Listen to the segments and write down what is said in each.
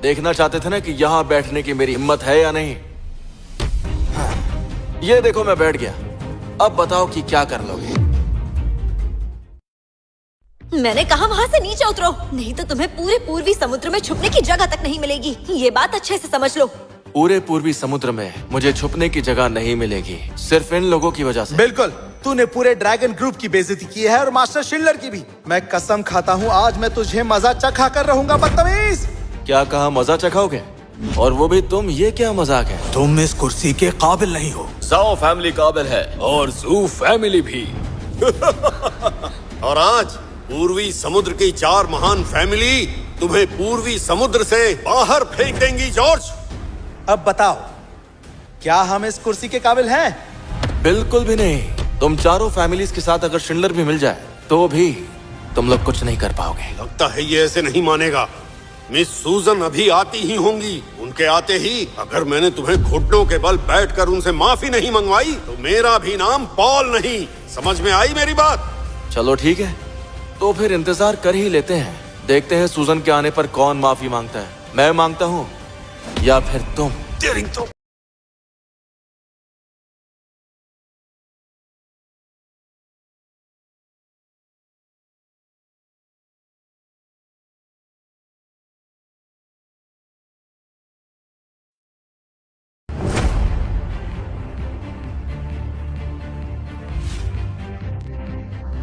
देखना चाहते थे ना कि यहाँ बैठने की मेरी हिम्मत है या नहीं। ये देखो मैं बैठ गया। अब बताओ कि क्या कर लोगे। मैंने कहा वहाँ से नीचे उतरो, नहीं तो तुम्हें पूरे पूर्वी समुद्र में छुपने की जगह तक नहीं मिलेगी। ये बात अच्छे से समझ लो। पूरे पूर्वी समुद्र में मुझे छुपने की जगह नहीं मिलेगी, सिर्फ इन लोगों की वजह से। बिल्कुल, तूने पूरे ड्रैगन ग्रुप की बेइज्जती की है और मास्टर शिंडलर की भी। मैं कसम खाता हूँ आज मैं तुझे मजा चखा कर रहूंगा बदतमीज। क्या कहा, मजा चखाओगे? और वो भी तुम? ये क्या मजाक है? तुम इस कुर्सी के काबिल नहीं हो। जाओ फैमिली काबिल है और जू फैमिली भी। और आज पूर्वी समुद्र की 4 महान फैमिली तुम्हें पूर्वी समुद्र से बाहर फेंक देंगी जॉर्ज। अब बताओ, क्या हम इस कुर्सी के काबिल हैं? बिल्कुल भी नहीं। तुम चारों फैमिलीज के साथ अगर शिंडलर भी मिल जाए तो भी तुम लोग कुछ नहीं कर पाओगे। लगता है ये ऐसे नहीं मानेगा। मिस सूजन अभी आती ही होंगी। उनके आते ही अगर मैंने तुम्हें घुटनों के बल बैठकर उनसे माफी नहीं मंगवाई तो मेरा भी नाम पॉल नहीं। समझ में आई मेरी बात? चलो ठीक है, तो फिर इंतजार कर ही लेते हैं। देखते हैं सूजन के आने पर कौन माफी मांगता है। मैं मांगता हूँ या फिर तुम?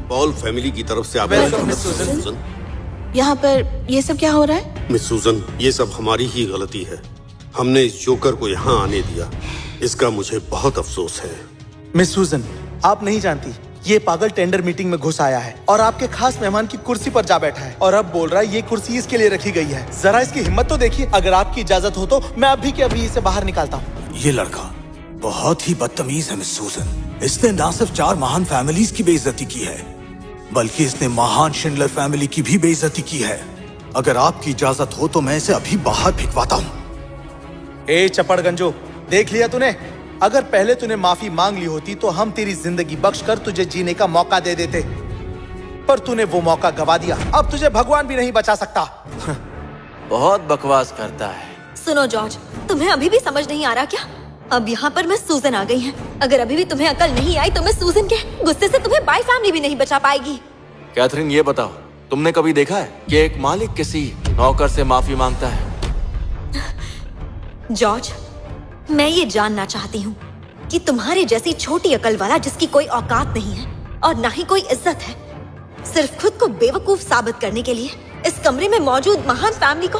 पॉल फैमिली की तरफ से आपका वेलकम, स्वागत मिस है, सूजन। सूजन। यहाँ पर ये सब क्या हो रहा है? मिस सूजन, ये सब हमारी ही गलती है। हमने इस जोकर को यहाँ आने दिया। इसका मुझे बहुत अफसोस है। मिस सूजन, आप नहीं जानती, ये पागल टेंडर मीटिंग में घुस आया है और आपके खास मेहमान की कुर्सी पर जा बैठा है और अब बोल रहा है ये कुर्सी इसके लिए रखी गई है। जरा इसकी हिम्मत तो देखिए। अगर आपकी इजाजत हो तो मैं अभी के अभी इसे बाहर निकालता हूँ। ये लड़का बहुत ही बदतमीज है मिस सूजन। इसने ना सिर्फ 4 महान फैमिलीज की बेइज्जती की है, बल्कि इसने महान शिंडलर फैमिली की भी बेइज्जती की है। अगर आपकी इजाजत हो तो मैं इसे अभी बाहर फेंकवाता हूँ। ए चपड़गंजो, देख लिया तूने? अगर पहले तूने माफी मांग ली होती तो हम तेरी जिंदगी बख्शकर तुझे जीने का मौका दे देते, पर तूने वो मौका गवा दिया। अब तुझे भगवान भी नहीं बचा सकता। बहुत बकवास करता है। सुनो जॉर्ज, तुम्हें अभी भी समझ नहीं आ रहा क्या? अब यहाँ पर मैं सूजन आ गई है। अगर अभी भी तुम्हें अकल नहीं आई तो मैं सूजन के गुस्से से तुम्हें बाई फैमिली भी नहीं बचा पाएगी। कैथरीन, ये बताओ, तुमने कभी देखा है कि एक मालिक किसी नौकर से माफी मांगता है? जॉर्ज, मैं ये जानना चाहती हूँ कि तुम्हारे जैसी छोटी अकल वाला जिसकी कोई औकात नहीं है और ना ही कोई इज्जत है, सिर्फ खुद को बेवकूफ साबित करने के लिए इस कमरे में मौजूद महान फैमिली को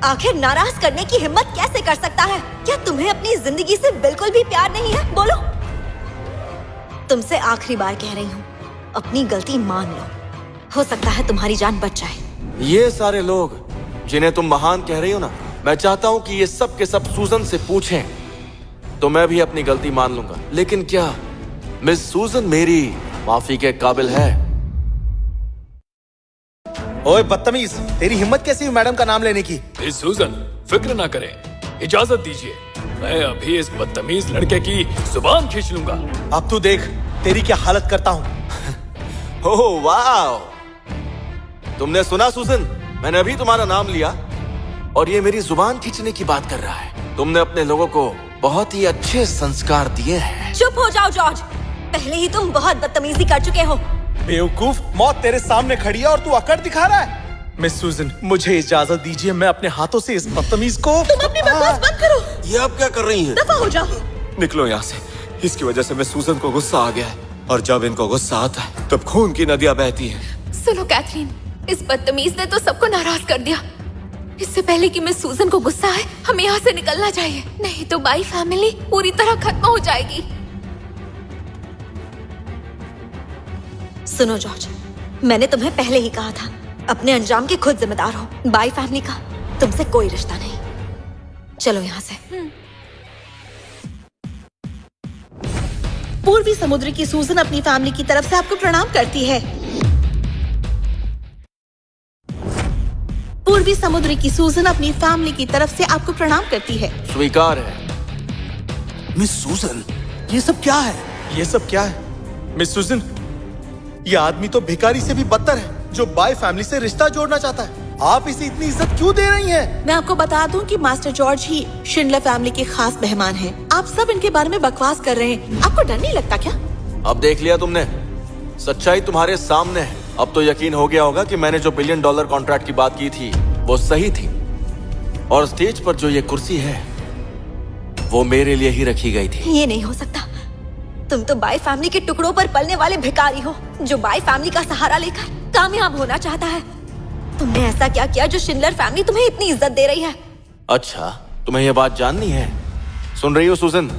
आखिर नाराज करने की हिम्मत कैसे कर सकता है? क्या तुम्हें अपनी जिंदगी से बिल्कुल भी प्यार नहीं है? बोलो। तुमसे आखिरी बार कह रही हूँ, अपनी गलती मान लो। हो सकता है तुम्हारी जान बच जाए। ये सारे लोग जिन्हें तुम महान कह रही हो ना, मैं चाहता हूँ कि ये सब के सब सूजन से पूछें तो मैं भी अपनी गलती मान लूंगा। लेकिन क्या मिस सूजन मेरी माफी के काबिल है? ओए बदतमीज, तेरी हिम्मत कैसी हुई मैडम का नाम लेने की? मिस सूजन, फिक्र ना करें, इजाजत दीजिए। मैं अभी इस बदतमीज लड़के की जुबान खींच लूंगा। अब तू देख तेरी क्या हालत करता हूँ। ओह वाह, तुमने सुना सूजन? मैंने अभी तुम्हारा नाम लिया और ये मेरी जुबान खींचने की बात कर रहा है। तुमने अपने लोगों को बहुत ही अच्छे संस्कार दिए हैं। चुप हो जाओ जॉर्ज, पहले ही तुम बहुत बदतमीजी कर चुके हो। बेवकूफ, मौत तेरे सामने खड़ी है और तू अकड़ दिखा रहा है। मिस सूजन, मुझे इजाजत दीजिए, मैं अपने हाथों से इस बदतमीज को। तुम अपनी बकवास बंद करो। ये आप क्या कर रही हैं? दफा हो जाओ। निकलो यहाँ से। इसकी वजह से मिस सूजन को गुस्सा आ गया है और जब इनको गुस्सा आता है तब खून की नदियां बहती हैं। सुनो कैथरीन, इस बदतमीज ने तो सबको नाराज कर दिया। इससे पहले कि मैं सूजन को गुस्सा आए, हमें यहाँ से निकलना चाहिए, नहीं तो बाई फैमिली पूरी तरह खत्म हो जाएगी। सुनो जॉर्ज, मैंने तुम्हें पहले ही कहा था, अपने अंजाम के खुद जिम्मेदार हो। बाई फैमिली का तुमसे कोई रिश्ता नहीं। चलो यहाँ से। पूर्वी समुद्र की सूजन अपनी फैमिली की तरफ से आपको प्रणाम करती है। पूर्वी समुद्र की सूजन अपनी फैमिली की तरफ से आपको प्रणाम करती है। स्वीकार है। मिस सूजन, ये सब क्या है? ये सब क्या है? मिस सूजन, ये आदमी तो भिखारी से भी बदतर है जो बाय फैमिली से रिश्ता जोड़ना चाहता है। आप इसे इतनी इज्जत क्यों दे रही हैं? मैं आपको बता दूं कि मास्टर जॉर्ज ही शिंडलर फैमिली के खास मेहमान हैं। आप सब इनके बारे में बकवास कर रहे हैं। आपको डर नहीं लगता क्या? अब देख लिया तुमने, सच्चाई तुम्हारे सामने है। अब तो यकीन हो गया होगा कि मैंने जो $1 बिलियन कॉन्ट्रैक्ट की बात की थी वो सही थी, और स्टेज पर जो ये कुर्सी है वो मेरे लिए ही रखी गई थी। ये नहीं हो सकता। तुम तो बाई फैमिली के टुकड़ों पर पलने वाले भिखारी हो, जो बाई फैमिली का सहारा लेकर कामयाब होना चाहता है। तुमने ऐसा क्या किया जो शिंडलर फैमिली तुम्हें इतनी इज्जत दे रही है? अच्छा, तुम्हें ये बात जाननी है? सुन रही हो सुजन?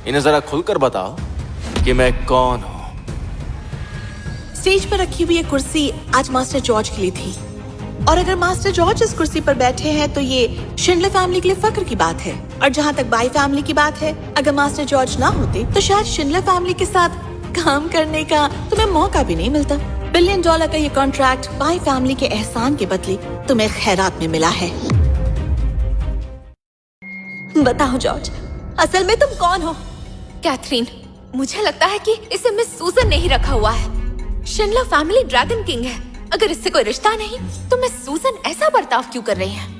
इन्हें जरा खुलकर बताओ कि मैं कौन हूँ। स्टेज पर रखी हुई ये कुर्सी आज मास्टर जॉर्ज के लिए थी, और अगर मास्टर जॉर्ज इस कुर्सी पर बैठे हैं तो ये शिंडलर फैमिली के लिए फख्र की बात है। और जहाँ तक बाई फैमिली की बात है, अगर मास्टर जॉर्ज ना होते तो शायद शिंडलर फैमिली के साथ काम करने का तुम्हें मौका भी नहीं मिलता। $1 बिलियन का ये कॉन्ट्रैक्ट बाई फैमिली के एहसान के बदले तुम्हें खैरात में मिला है। बताओ जॉर्ज, असल में तुम कौन हो? कैथरीन, मुझे लगता है कि इसे मिस सूजन ने ही रखा हुआ है। शिंडलर फैमिली ड्रैगन किंग है। अगर इससे कोई रिश्ता नहीं तो मिस सूजन ऐसा बर्ताव क्यों कर रही है?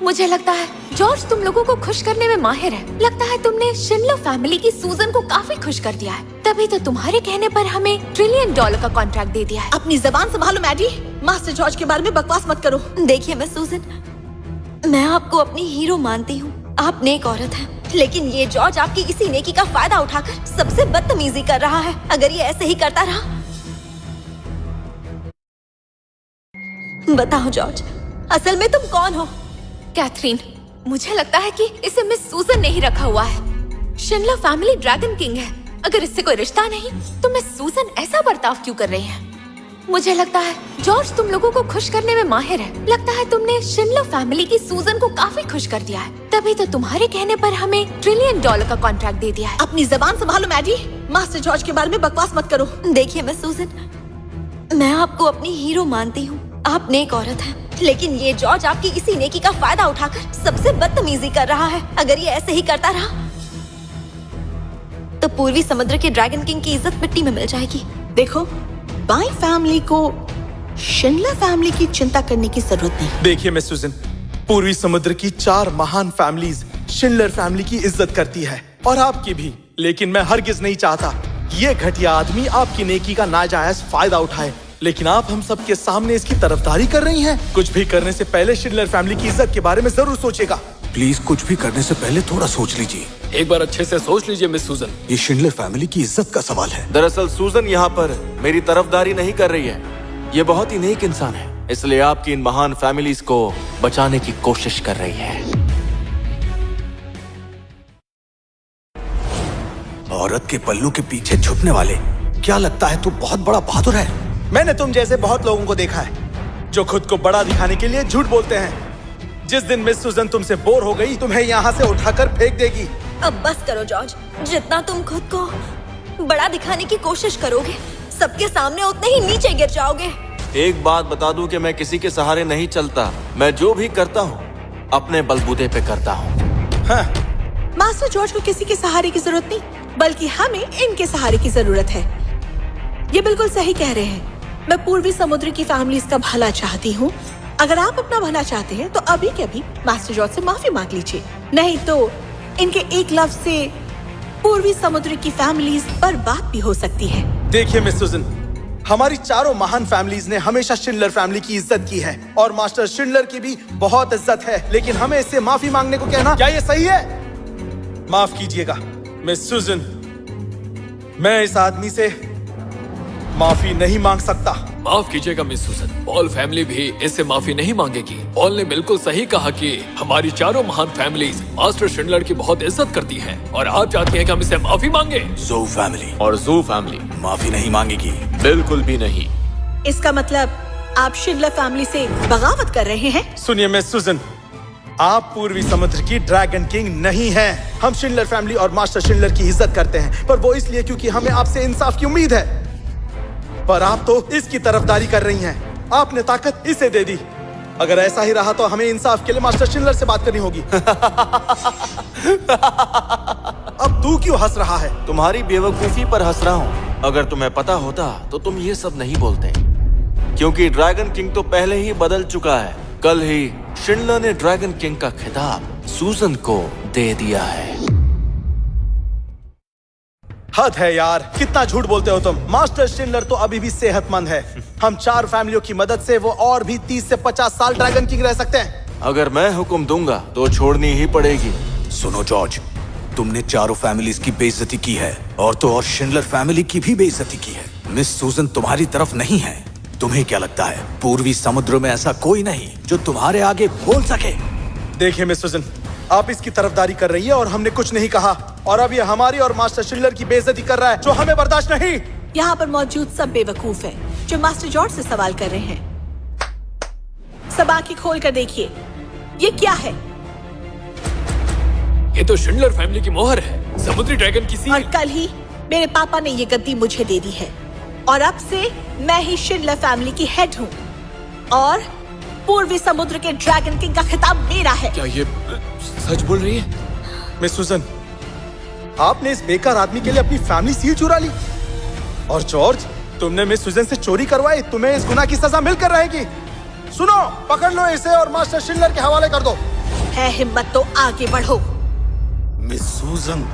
मुझे लगता है जॉर्ज तुम लोगों को खुश करने में माहिर है। लगता है तुमने शिंडलर फैमिली की सूजन को काफी खुश कर दिया है, तभी तो तुम्हारे कहने पर हमें $1 ट्रिलियन का कॉन्ट्रैक्ट दे दिया है। अपनी जबान संभालो मैडी, मास्टर जॉर्ज के बारे में बकवास मत करो। देखिए मिस सूजन, मैं आपको अपनी हीरो मानती हूँ। आप नेक औरत हैं, लेकिन ये जॉर्ज आपकी इसी नेकी का फायदा उठाकर सबसे बदतमीजी कर रहा है। अगर ये ऐसे ही करता रहा। बताओ जॉर्ज, असल में तुम कौन हो? कैथरीन, मुझे लगता है कि इसे मिस सूजन ने ही रखा हुआ है। शिंडलर फैमिली ड्रैगन किंग है। अगर इससे कोई रिश्ता नहीं तो मिस सूजन ऐसा बर्ताव क्यों कर रही है? मुझे लगता है जॉर्ज तुम लोगों को खुश करने में माहिर है। लगता है तुमने शिंडलर फैमिली की सूजन को काफी खुश कर दिया है, तभी तो तुम्हारे कहने पर हमें $1 ट्रिलियन का कॉन्ट्रैक्ट दे दिया है। अपनी जबान संभालो मैडी, मास्टर जॉर्ज के बारे में बकवास मत करो। देखिए मिस सूजन, मैं आपको अपनी हीरो मानती हूँ। आप नेक औरत हैं, लेकिन ये जॉर्ज आपकी इसी नेकी का फायदा उठाकर सबसे बदतमीजी कर रहा है। अगर ये ऐसे ही करता रहा तो पूर्वी समुद्र के ड्रैगन किंग की इज्जत मिट्टी में मिल जाएगी। देखो, बाई फैमिली को शिंडलर फैमिली की चिंता करने की जरूरत नहीं। देखिए मिस सूजन, पूर्वी समुद्र की 4 महान फैमिलीज शिंडलर फैमिली की इज्जत करती है, और आपकी भी। लेकिन मैं हरगिज नहीं चाहता ये घटिया आदमी आपकी नेकी का नाजायज फायदा उठाए। लेकिन आप हम सब के सामने इसकी तरफदारी कर रही हैं। कुछ भी करने से पहले शिंडलर फैमिली की इज्जत के बारे में जरूर सोचेगा। प्लीज कुछ भी करने से पहले थोड़ा सोच लीजिए। एक बार अच्छे से सोच लीजिए मिस सूजन। ये शिंडलर फैमिली की इज्जत का सवाल है। दरअसल सूजन यहाँ पर मेरी तरफदारी नहीं कर रही है। ये बहुत ही नेक इंसान है, इसलिए आपकी इन महान फैमिलीज को बचाने की कोशिश कर रही है। औरत के पल्लू के पीछे छुपने वाले, क्या लगता है तू बहुत बड़ा बहादुर है? मैंने तुम जैसे बहुत लोगों को देखा है जो खुद को बड़ा दिखाने के लिए झूठ बोलते हैं। जिस दिन मिस सूजन तुमसे बोर हो गई, तुम्हें यहाँ से उठाकर फेंक देगी। अब बस करो जॉर्ज, जितना तुम खुद को बड़ा दिखाने की कोशिश करोगे, सबके सामने उतने ही नीचे गिर जाओगे। एक बात बता दूं कि मैं किसी के सहारे नहीं चलता। मैं जो भी करता हूँ अपने बलबूते पे करता हूँ। हाँ। मास्टर जॉर्ज को किसी के सहारे की जरूरत नहीं, बल्कि हमें इनके सहारे की जरूरत है। ये बिल्कुल सही कह रहे हैं। मैं पूर्वी समुद्र की फैमिलीज का भला चाहती हूँ। अगर आप अपना भला चाहते हैं तो अभी के अभी मास्टर जॉर्ज से माफी मांग लीजिए, नहीं तो इनके एक लफ्ज से पूर्वी समुद्र की फैमिलीज बर्बाद भी हो सकती है। देखिए मिस सूजन, हमारी 4 महान फैमिलीज ने हमेशा शिंडलर फैमिली की इज्जत की है, और मास्टर शिंडलर की भी बहुत इज्जत है। लेकिन हमें इससे माफी मांगने को कहना, क्या ये सही है? माफ कीजिएगा मिस सूजन, मैं इस आदमी से माफी नहीं मांग सकता। माफ कीजिएगा मिस सूजन, पॉल फैमिली भी इससे माफी नहीं मांगेगी। पॉल ने बिल्कुल सही कहा कि हमारी 4 महान फैमिलीज मास्टर शिंडलर की बहुत इज्जत करती हैं, और आप चाहती हैं कि हम इससे माफी मांगे। ज़ू फैमिली और ज़ू फैमिली माफी नहीं मांगेगी। बिल्कुल भी नहीं। इसका मतलब आप शिंडलर फैमिली से बगावत कर रहे हैं? सुनिए मिस सूजन, आप पूर्वी समुद्र की ड्रैगन किंग नहीं हैं। हम शिंडलर फैमिली और मास्टर शिंडलर की इज्जत करते हैं, पर वो इसलिए क्योंकि हमें आपसे इंसाफ की उम्मीद है। पर आप तो इसकी तरफदारी कर रही हैं। आपने ताकत इसे दे दी। अगर ऐसा ही रहा तो हमें इंसाफ के लिए मास्टर शिंडलर से बात करनी होगी। अब तू क्यों हंस रहा है? तुम्हारी बेवकूफी पर हंस रहा हूँ। अगर तुम्हें पता होता तो तुम ये सब नहीं बोलते, क्योंकि ड्रैगन किंग तो पहले ही बदल चुका है। कल ही शिंडलर ने ड्रैगन किंग का खिताब सूजन को दे दिया है। हद है यार, कितना झूठ बोलते हो तुम। मास्टर शिंडलर तो अभी भी सेहतमंद है। हम 4 फैमिलियों की मदद से वो और भी 30 से 50 साल ड्रैगन किंग रह सकते हैं। अगर मैं हुक्म दूंगा तो छोड़नी ही पड़ेगी। सुनो जॉर्ज, तुमने चारों फैमिलीज की बेइज्जती की है और तो और शिंडलर फैमिली की भी बेइज्जती की है। मिस सूजन तुम्हारी तरफ नहीं है। तुम्हें क्या लगता है पूर्वी समुद्र में ऐसा कोई नहीं जो तुम्हारे आगे बोल सके? देखिए मिस सूजन, आप इसकी तरफदारी कर रही है और हमने कुछ नहीं कहा, और अब ये हमारी और मास्टर शिंडलर की बेइज्जती कर रहा है, जो हमें बर्दाश्त नहीं। यहाँ पर मौजूद सब बेवकूफ हैं, जो मास्टर जॉर्ज से सवाल कर रहे हैं। सब आंखें खोल कर देखिए, ये क्या है? ये तो शिंडलर फैमिली की मोहर है, समुद्री ड्रैगन की सील। और कल ही मेरे पापा ने ये गद्दी मुझे दे दी है, और अब से मैं ही शिंडलर फैमिली की हेड हूँ, और पूर्वी समुद्र के ड्रैगन किंग का खिताब मेरा है। क्या ये सच बोल रही है? मिस सूजन, आपने इस बेकार आदमी के लिए अपनी फैमिली सील चुरा ली, और जॉर्ज, तुमने मिस सूजन से चोरी करवाई। तुम्हें इस गुनाह की सजा मिलकर रहेगी। सुनो, पकड़ लो इसे और मास्टर शिंडलर के हवाले कर दो। है हिम्मत तो आगे बढ़ो। मिस सूजन,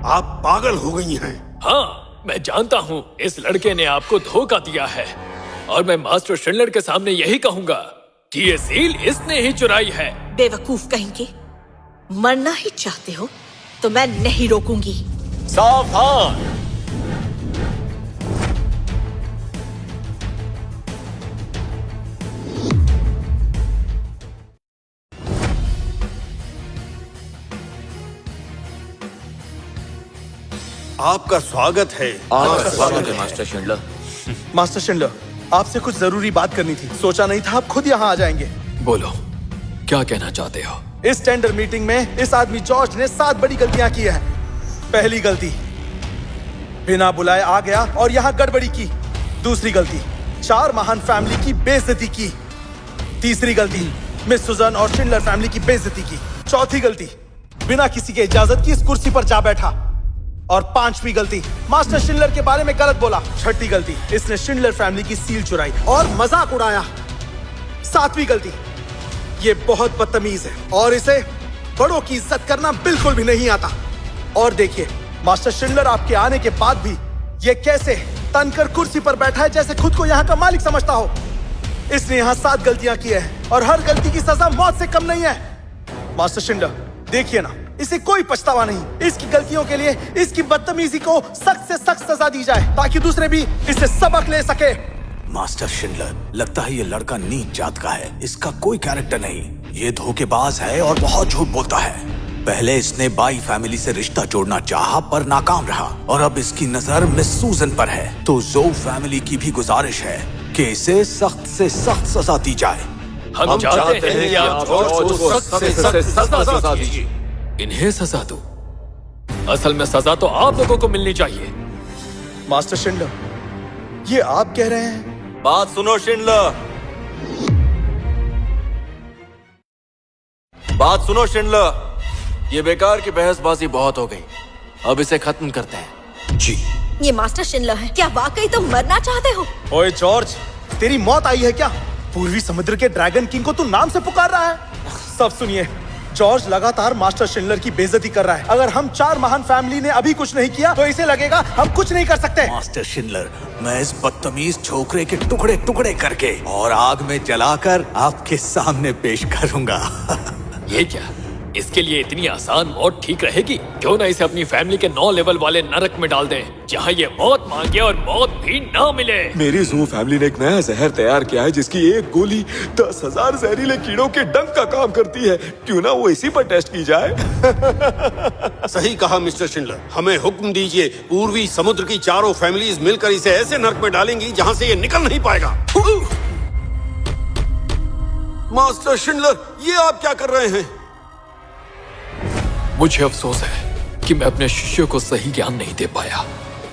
आप पागल हो गई हैं। हाँ, मैं जानता हूँ इस लड़के ने आपको धोखा दिया है, और मैं मास्टर शिंडलर के सामने यही कहूंगा कि ये सील इसने ही चुराई है। बेवकूफ कहेंगे, मरना ही चाहते हो तो मैं नहीं रोकूंगी। सावधान! आपका स्वागत है। आपका स्वागत है मास्टर शिंडलर। मास्टर शिंडलर, आपसे कुछ जरूरी बात करनी थी। सोचा नहीं था आप खुद यहाँ आ जाएंगे। बोलो, क्या कहना चाहते हो? इस टेंडर मीटिंग में इस आदमी जॉर्ज ने 7 बड़ी गलतियां की हैं। पहली गलती, बिना बुलाए आ गया और यहाँ गड़बड़ी की। दूसरी गलती, 4 महान फैमिली की बेइज्जती की। तीसरी गलती, मिस सूजन और शिंडलर फैमिली की बेइज्जती की। चौथी गलती, बिना किसी के इजाजत की इस कुर्सी पर जा बैठा। और 5वीं गलती, मास्टर शिंडलर के बारे में गलत बोला। 6ठी गलती, इसने शिंडलर फैमिली की सील चुराई और मजाक उड़ाया। 7वीं गलती, ये बहुत बदतमीज है और इसे बड़ों की इज्जत करना बिल्कुल भी नहीं आता। और देखिए, मास्टर शिंडलर आपके आने के बाद भी ये कैसे तनकर कुर्सी पर बैठा है, जैसे खुद को यहाँ का मालिक समझता हो। इसने यहाँ 7 गलतियां की है और हर गलती की सजा मौत से कम नहीं है। मास्टर शिंडलर, देखिए ना, इसे कोई पछतावा नहीं। इसकी गलतियों के लिए इसकी बदतमीजी को सख्त से सख्त सजा दी जाए, ताकि दूसरे भी इससे सबक ले सके। मास्टर शिंडलर, लगता है ये लड़का नीच जात का है। इसका कोई कैरेक्टर नहीं। ये धोखेबाज है और बहुत झूठ बोलता है। पहले इसने बाई फैमिली से रिश्ता जोड़ना चाहा पर नाकाम रहा, और अब इसकी नजर मिस सूजन पर है। तो जो फैमिली की भी गुजारिश है कि इसे सख्त से सख्त सजा दी जाए। हम चाहते हैं कि आप जॉर्ज को सख्त से सख्त सजा दीजिए। इन्हें सजा दो? असल में सजा तो आप लोगों को मिलनी चाहिए। मास्टर शिंडलर, ये आप कह रहे हैं? बात सुनो शिंडलर, बात सुनो शिंडलर। ये बेकार की बहसबाजी बहुत हो गई, अब इसे खत्म करते हैं। जी। ये मास्टर शिंडलर है। क्या वाकई तुम मरना चाहते हो? ओए जॉर्ज, तेरी मौत आई है क्या? पूर्वी समुद्र के ड्रैगन किंग को तू नाम से पुकार रहा है? सब सुनिए, जॉर्ज लगातार मास्टर शिंडलर की बेइज्जती कर रहा है। अगर हम 4 महान फैमिली ने अभी कुछ नहीं किया तो इसे लगेगा हम कुछ नहीं कर सकते। मास्टर शिंडलर, मैं इस बदतमीज छोकरे के टुकड़े टुकड़े करके और आग में जलाकर आपके सामने पेश करूंगा। ये क्या? इसके लिए इतनी आसान मौत ठीक रहेगी? क्यों ना इसे अपनी फैमिली के 9 लेवल वाले नरक में डाल दें, जहाँ ये मौत मांगे और मौत भी ना मिले। मेरी जू फैमिली ने एक नया जहर तैयार किया है, जिसकी एक गोली 10,000 जहरीले कीड़ों के डंक का काम करती है। क्यों ना वो इसी पर टेस्ट की जाए? सही कहा मिस्टर शिंडलर। हमें हुक्म दीजिए, पूर्वी समुद्र की 4 फैमिलीज मिलकर इसे ऐसे नर्क में डालेंगी जहाँ से ये निकल नहीं पाएगा। मास्टर शिंडलर, ये आप क्या कर रहे हैं? मुझे अफसोस है कि मैं अपने शिष्यों को सही ज्ञान नहीं दे पाया।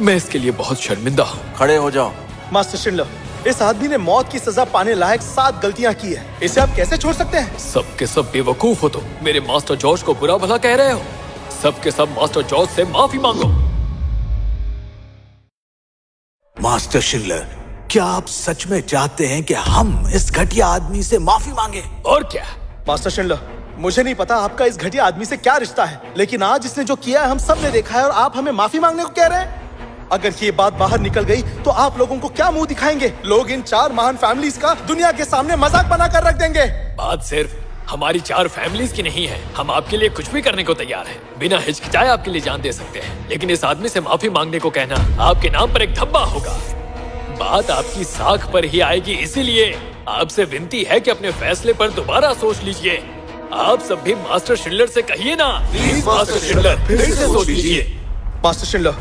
मैं इसके लिए बहुत शर्मिंदा हूँ। खड़े हो जाओ। मास्टर शिंडलर, इस आदमी ने मौत की सजा पाने लायक 7 गलतियां की है। इसे आप कैसे छोड़ सकते हैं? सब के सब बेवकूफ हो। तो मेरे मास्टर जॉर्ज को बुरा भला कह रहे हो? सब के सब मास्टर जॉर्ज से माफी मांगो। मास्टर शिंडलर, क्या आप सच में चाहते हैं कि हम इस घटिया आदमी से माफी मांगे? और क्या? मास्टर शिंडलर, मुझे नहीं पता आपका इस घटिया आदमी से क्या रिश्ता है, लेकिन आज इसने जो किया है हम सब ने देखा है और आप हमें माफी मांगने को कह रहे हैं? अगर ये बात बाहर निकल गई तो आप लोगों को क्या मुंह दिखाएंगे? लोग इन 4 महान फैमिलीज का दुनिया के सामने मजाक बनाकर रख देंगे। बात सिर्फ हमारी 4 फैमिलीज की नहीं है। हम आपके लिए कुछ भी करने को तैयार हैं। बिना हिचकिचाए आपके लिए जान दे सकते हैं, लेकिन इस आदमी से माफी मांगने को कहना आपके नाम पर एक धब्बा होगा। बात आपकी साख पर ही आएगी, इसीलिए आपसे विनती है कि अपने फैसले पर दोबारा सोच लीजिए। आप सब भी मास्टर शिंडलर से कहिए ना, प्लीज मास्टर शिंडलर फिर से सोच लीजिए। मास्टर शिंडलर,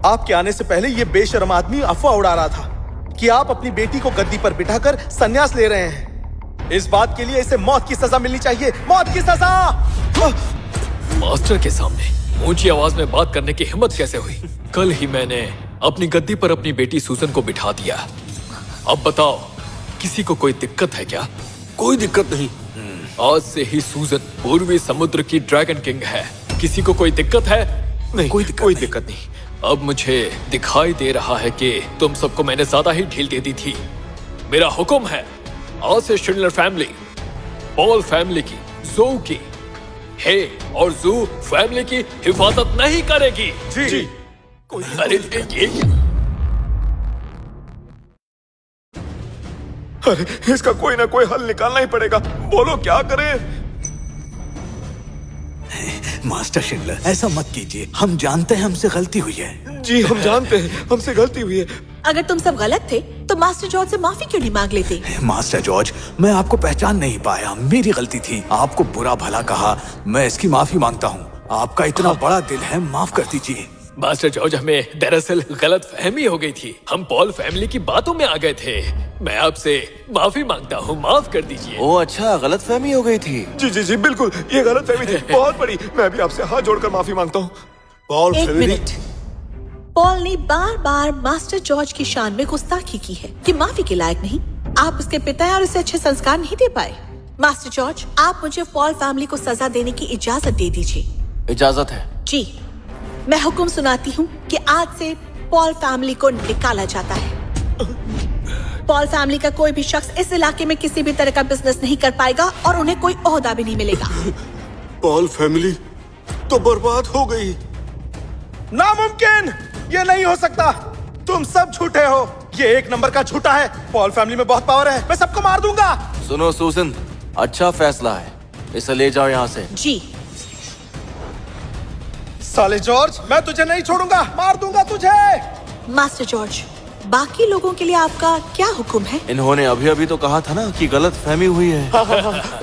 आपके आने से पहले ये बेशर्म आदमी अफवाह उड़ा रहा था कि आप अपनी बेटी को गद्दी पर बिठाकर संन्यास ले रहे हैं। इस बात के लिए इसे मौत की सजा मिलनी चाहिए, मौत की सजा। मास्टर के सामने ऊंची आवाज में बात करने की हिम्मत कैसे हुई? कल ही मैंने अपनी गद्दी पर अपनी बेटी सूजन को बिठा दिया। अब बताओ, किसी को कोई दिक्कत है क्या? कोई दिक्कत नहीं। आज से ही सूजन पूर्वी समुद्र की ड्रैगन किंग है। किसी को कोई दिक्कत है? नहीं, कोई दिक्कत नहीं। अब मुझे दिखाई दे रहा है कि तुम सबको मैंने ज्यादा ही ढील दे दी थी। मेरा हुक्म है, आज से शिंडलर फैमिली, पॉल फैमिली की, ज़ू की, हे और ज़ू फैमिली की हिफाजत नहीं करेगी। जी। अरे ये अरे इसका कोई ना कोई हल निकालना ही पड़ेगा। बोलो क्या करें? मास्टर शिंडलर, ऐसा मत कीजिए। हम जानते हैं हमसे गलती हुई है। जी हम जानते हैं हमसे गलती हुई है। अगर तुम सब गलत थे तो मास्टर जॉर्ज से माफी क्यों नहीं मांग लेते? मास्टर जॉर्ज, मैं आपको पहचान नहीं पाया, मेरी गलती थी। आपको बुरा भला कहा, मैं इसकी माफी मांगता हूँ। आपका इतना बड़ा दिल है, माफ कर दीजिए। मास्टर जॉर्ज, हमें दरअसल गलत फहमी हो गई थी। हम पॉल फैमिली की बातों में आ गए थे। मैं आपसे माफी मांगता हूँ, माफ कर दीजिए। ओ अच्छा, गलतफहमी हो गई थी। जी बिल्कुल, ये गलतफहमी थी, बहुत बड़ी। मैं भी आपसे हाथ जोड़कर माफी मांगता हूँ। पॉल एक फैमिली, मिनट। पॉल ने बार बार मास्टर जॉर्ज की शान में गुस्ताखी की है कि माफी के लायक नहीं। आप उसके पिता हैं और उसे अच्छे संस्कार नहीं दे पाए। मास्टर जॉर्ज, आप मुझे पॉल फैमिली को सजा देने की इजाजत दे दीजिए। इजाजत है? जी, मैं हुक्म सुनाती हूँ कि आज से पॉल फैमिली को निकाला जाता है। पॉल फैमिली का कोई भी शख्स इस इलाके में किसी भी तरह का बिजनेस नहीं कर पाएगा और उन्हें कोई ओहदा भी नहीं मिलेगा। पॉल फैमिली तो बर्बाद हो गई। नामुमकिन, ये नहीं हो सकता। तुम सब झूठे हो। ये 1 नंबर का झूठा है। पॉल फैमिली में बहुत पावर है, मैं सबको मार दूंगा। सुनो सूजन, अच्छा फैसला है, इसे ले जाओ यहाँ से। जी। साले जॉर्ज, मैं तुझे नहीं छोड़ूंगा, मार दूंगा तुझे। मास्टर जॉर्ज, बाकी लोगों के लिए आपका क्या हुक्म है? इन्होंने अभी अभी तो कहा था ना कि गलतफहमी हुई है।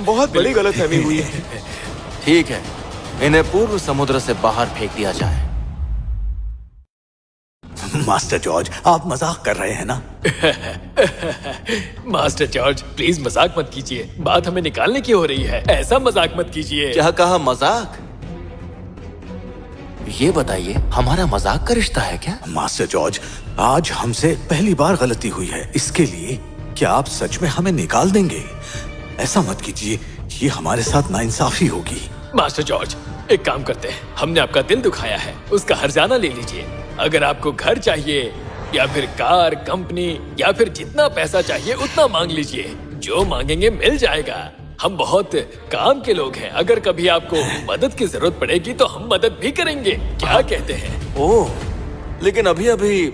बहुत बड़ी गलतफहमी हुई है। ठीक है, इन्हें पूर्व समुद्र से बाहर फेंक दिया जाए। मास्टर जॉर्ज, आप मजाक कर रहे हैं ना? मास्टर जॉर्ज, प्लीज मजाक मत कीजिए। बात हमें निकालने की हो रही है, ऐसा मजाक मत कीजिए। क्या कहा, मजाक? ये बताइए, हमारा मजाक का रिश्ता है क्या? मास्टर जॉर्ज, आज हमसे पहली बार गलती हुई है, इसके लिए क्या आप सच में हमें निकाल देंगे? ऐसा मत कीजिए, ये हमारे साथ नाइंसाफी होगी। मास्टर जॉर्ज, एक काम करते हैं, हमने आपका दिल दुखाया है, उसका हर्जाना ले लीजिए। अगर आपको घर चाहिए या फिर कार, कंपनी या फिर जितना पैसा चाहिए उतना मांग लीजिए। जो मांगेंगे मिल जाएगा। हम बहुत काम के लोग हैं, अगर कभी आपको मदद की जरूरत पड़ेगी तो हम मदद भी करेंगे। क्या कहते हैं? ओह, लेकिन अभी अभी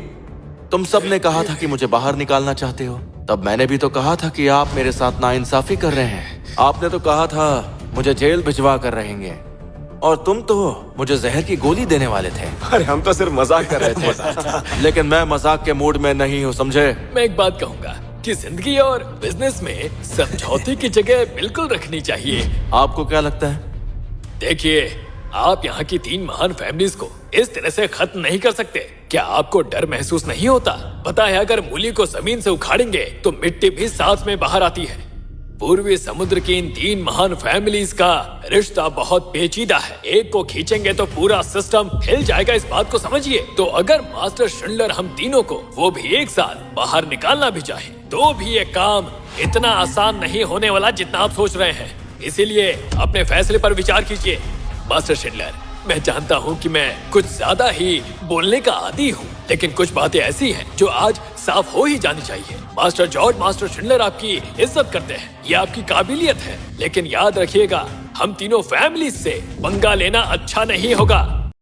तुम सब ने कहा था कि मुझे बाहर निकालना चाहते हो। तब मैंने भी तो कहा था कि आप मेरे साथ नाइंसाफी कर रहे हैं। आपने तो कहा था मुझे जेल भिजवा कर रहेंगे, और तुम तो मुझे जहर की गोली देने वाले थे। अरे हम तो सिर्फ मजाक कर रहे थे। लेकिन मैं मजाक के मूड में नहीं हूँ, समझे? मैं एक बात कहूँगा कि जिंदगी और बिजनेस में समझौते की जगह बिल्कुल रखनी चाहिए। आपको क्या लगता है? देखिए, आप यहाँ की 3 महान फैमिलीज को इस तरह से खत्म नहीं कर सकते। क्या आपको डर महसूस नहीं होता? पता है, अगर मूली को जमीन से उखाड़ेंगे तो मिट्टी भी साथ में बाहर आती है। पूर्वी समुद्र की इन 3 महान फैमिलीज का रिश्ता बहुत पेचीदा है। एक को खींचेंगे तो पूरा सिस्टम हिल जाएगा, इस बात को समझिए। तो अगर मास्टर शिंडलर हम तीनों को, वो भी एक साथ, बाहर निकालना भी चाहे तो भी ये काम इतना आसान नहीं होने वाला जितना आप सोच रहे हैं। इसीलिए अपने फैसले पर विचार कीजिए। मास्टर शिंडलर, मैं जानता हूँ कि मैं कुछ ज्यादा ही बोलने का आदी हूँ, लेकिन कुछ बातें ऐसी हैं जो आज साफ हो ही जानी चाहिए। मास्टर जॉर्ज, मास्टर शिंडलर आपकी इज्जत करते हैं, ये आपकी काबिलियत है, लेकिन याद रखिएगा हम तीनों फैमिली से पंगा लेना अच्छा नहीं होगा।